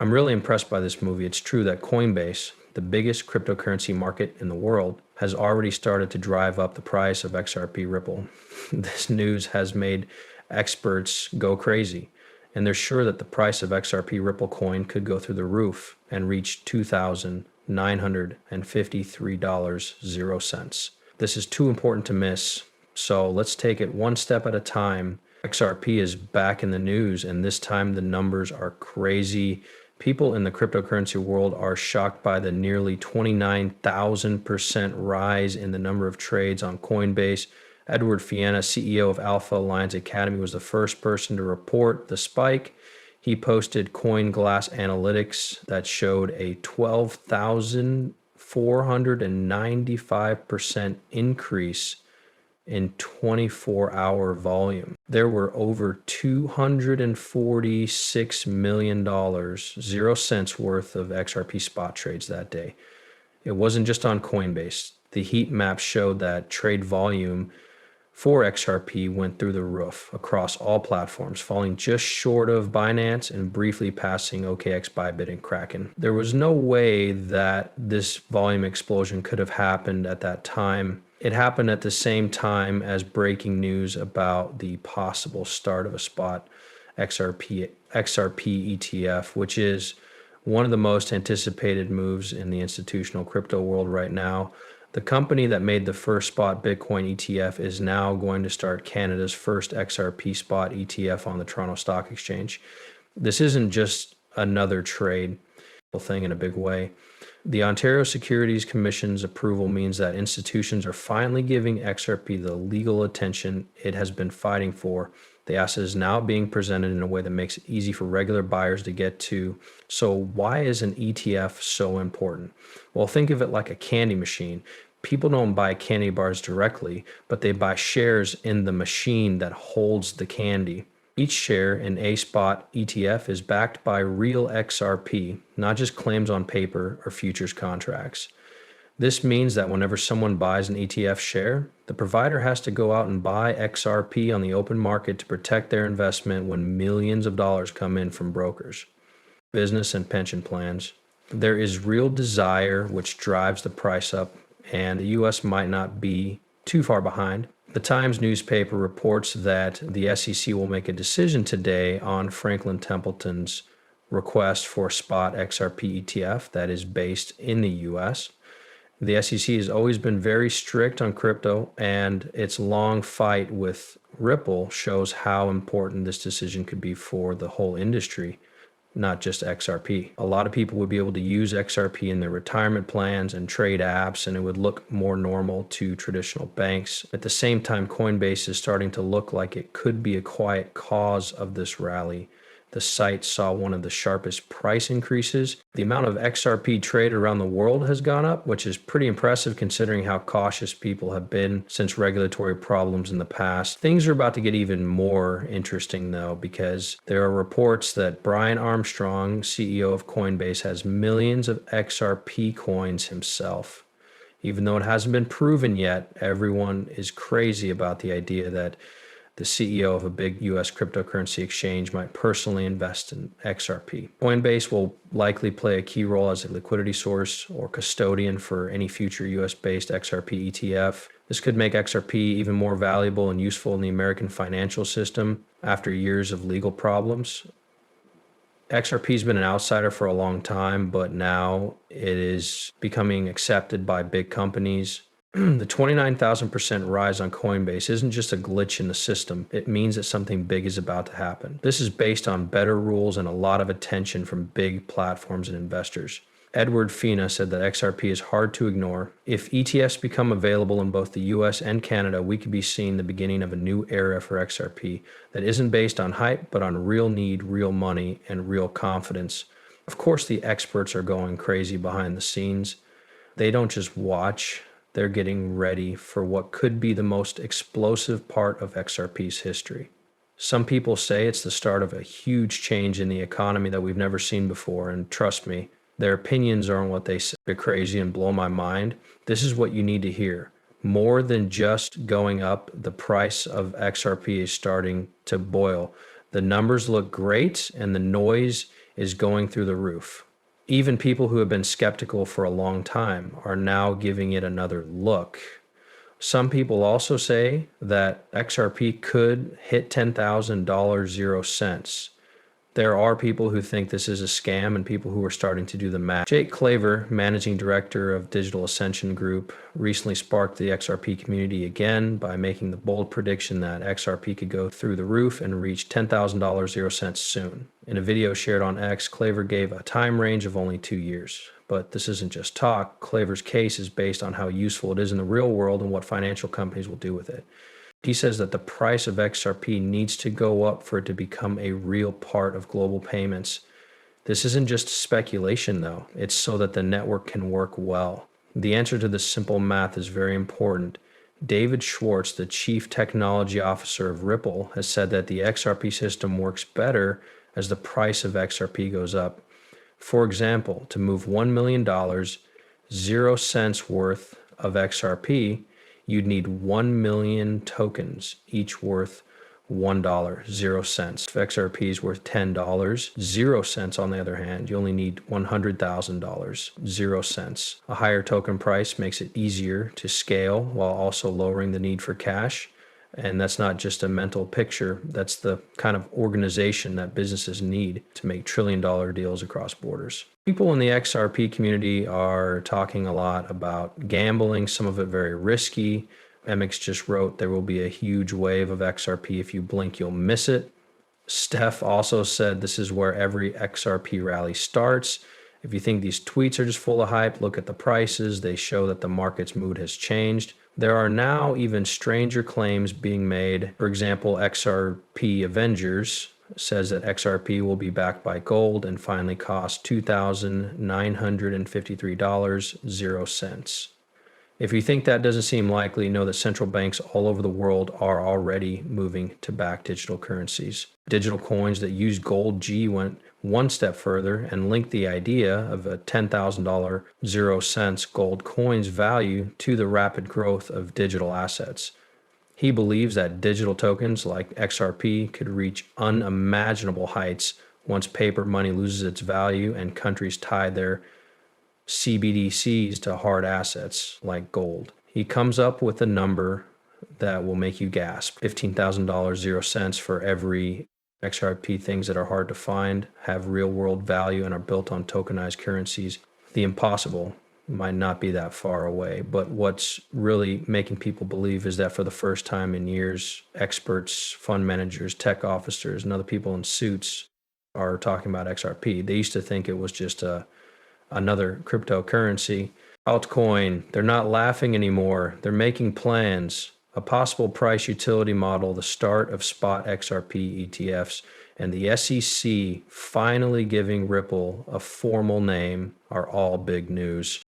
I'm really impressed by this movie. It's true that Coinbase, the biggest cryptocurrency market in the world, has already started to drive up the price of XRP Ripple. This news has made experts go crazy, and they're sure that the price of XRP Ripple coin could go through the roof and reach $2,953.00. This is too important to miss, so let's take it one step at a time. XRP is back in the news, and this time the numbers are crazy. People in the cryptocurrency world are shocked by the nearly 29,000% rise in the number of trades on Coinbase. Edward Fiena, CEO of Alpha Alliance Academy, was the first person to report the spike. He posted CoinGlass analytics that showed a 12,495% increase in 24-hour volume. There were over $246 million, 0 cents worth of XRP spot trades that day. It wasn't just on Coinbase. The heat map showed that trade volume for XRP went through the roof across all platforms, falling just short of Binance and briefly passing OKX, Bybit, and Kraken. There was no way that this volume explosion could have happened at that time. It happened at the same time as breaking news about the possible start of a spot XRP ETF, which is one of the most anticipated moves in the institutional crypto world right now. The company that made the first spot Bitcoin ETF is now going to start Canada's first XRP spot ETF on the Toronto Stock Exchange. This isn't just another trade thing in a big way. The Ontario Securities Commission's approval means that institutions are finally giving XRP the legal attention it has been fighting for. The asset is now being presented in a way that makes it easy for regular buyers to get to. So why is an ETF so important? Well, think of it like a candy machine. People don't buy candy bars directly, but they buy shares in the machine that holds the candy. Each share in a spot ETF is backed by real XRP, not just claims on paper or futures contracts. This means that whenever someone buys an ETF share, the provider has to go out and buy XRP on the open market to protect their investment when millions of dollars come in from brokers, business, and pension plans. There is real desire which drives the price up, and the US might not be too far behind. The Times newspaper reports that the SEC will make a decision today on Franklin Templeton's request for a spot XRP ETF that is based in the US. The SEC has always been very strict on crypto, and its long fight with Ripple shows how important this decision could be for the whole industry, not just XRP. A lot of people would be able to use XRP in their retirement plans and trade apps, and it would look more normal to traditional banks. At the same time, Coinbase is starting to look like it could be a quiet cause of this rally. The site saw one of the sharpest price increases. The amount of XRP traded around the world has gone up, which is pretty impressive considering how cautious people have been since regulatory problems in the past. Things are about to get even more interesting though, because there are reports that Brian Armstrong, CEO of Coinbase, has millions of XRP coins himself. Even though it hasn't been proven yet, everyone is crazy about the idea that the CEO of a big US cryptocurrency exchange might personally invest in XRP. Coinbase will likely play a key role as a liquidity source or custodian for any future US-based XRP ETF. This could make XRP even more valuable and useful in the American financial system after years of legal problems. XRP has been an outsider for a long time, but now it is becoming accepted by big companies. The 29,000% rise on Coinbase isn't just a glitch in the system. It means that something big is about to happen. This is based on better rules and a lot of attention from big platforms and investors. Edward Fiena said that XRP is hard to ignore. If ETFs become available in both the US and Canada, we could be seeing the beginning of a new era for XRP that isn't based on hype, but on real need, real money, and real confidence. Of course, the experts are going crazy behind the scenes. They don't just watch. They're getting ready for what could be the most explosive part of XRP's history. Some people say it's the start of a huge change in the economy that we've never seen before, and trust me, their opinions aren't what they say. They're crazy and blow my mind. This is what you need to hear. More than just going up, the price of XRP is starting to boil. The numbers look great, and the noise is going through the roof. Even people who have been skeptical for a long time are now giving it another look. Some people also say that XRP could hit $10,000 0 cents. There are people who think this is a scam and people who are starting to do the math. Jake Claver, managing director of Digital Ascension Group, recently sparked the XRP community again by making the bold prediction that XRP could go through the roof and reach $10,000 0 cents soon. In a video shared on X, Claver gave a time range of only 2 years. But this isn't just talk. Claver's case is based on how useful it is in the real world and what financial companies will do with it. He says that the price of XRP needs to go up for it to become a real part of global payments. This isn't just speculation, though. It's so that the network can work well. The answer to this simple math is very important. David Schwartz, the chief technology officer of Ripple, has said that the XRP system works better as the price of XRP goes up. For example, to move $1 million, 0 cents worth of XRP, you'd need 1 million tokens, each worth $1, 0 cents. If XRP is worth $10, 0 cents on the other hand, you only need $100,000, 0 cents. A higher token price makes it easier to scale while also lowering the need for cash. And that's not just a mental picture, that's the kind of organization that businesses need to make trillion-dollar deals across borders. People in the XRP community are talking a lot about gambling, some of it very risky. Mx just wrote, there will be a huge wave of XRP. If you blink, you'll miss it. Steph also said this is where every XRP rally starts. If you think these tweets are just full of hype, look at the prices. They show that the market's mood has changed. There are now even stranger claims being made. For example, XRP Avengers says that XRP will be backed by gold and finally cost $2,953, 0 cents. If you think that doesn't seem likely, know that central banks all over the world are already moving to back digital currencies. Digital coins that use gold G went one step further and linked the idea of a $10,000 0 cents gold coin's value to the rapid growth of digital assets. He believes that digital tokens like XRP could reach unimaginable heights once paper money loses its value and countries tie their CBDCs to hard assets like gold. He comes up with a number that will make you gasp. $15,000 0 cents for every XRP things that are hard to find, have real world value, and are built on tokenized currencies. The impossible might not be that far away, but what's really making people believe is that for the first time in years, experts, fund managers, tech officers, and other people in suits are talking about XRP. They used to think it was just another cryptocurrency. Altcoin, they're not laughing anymore. They're making plans. A possible price utility model, the start of spot XRP ETFs, and the SEC finally giving Ripple a formal name are all big news.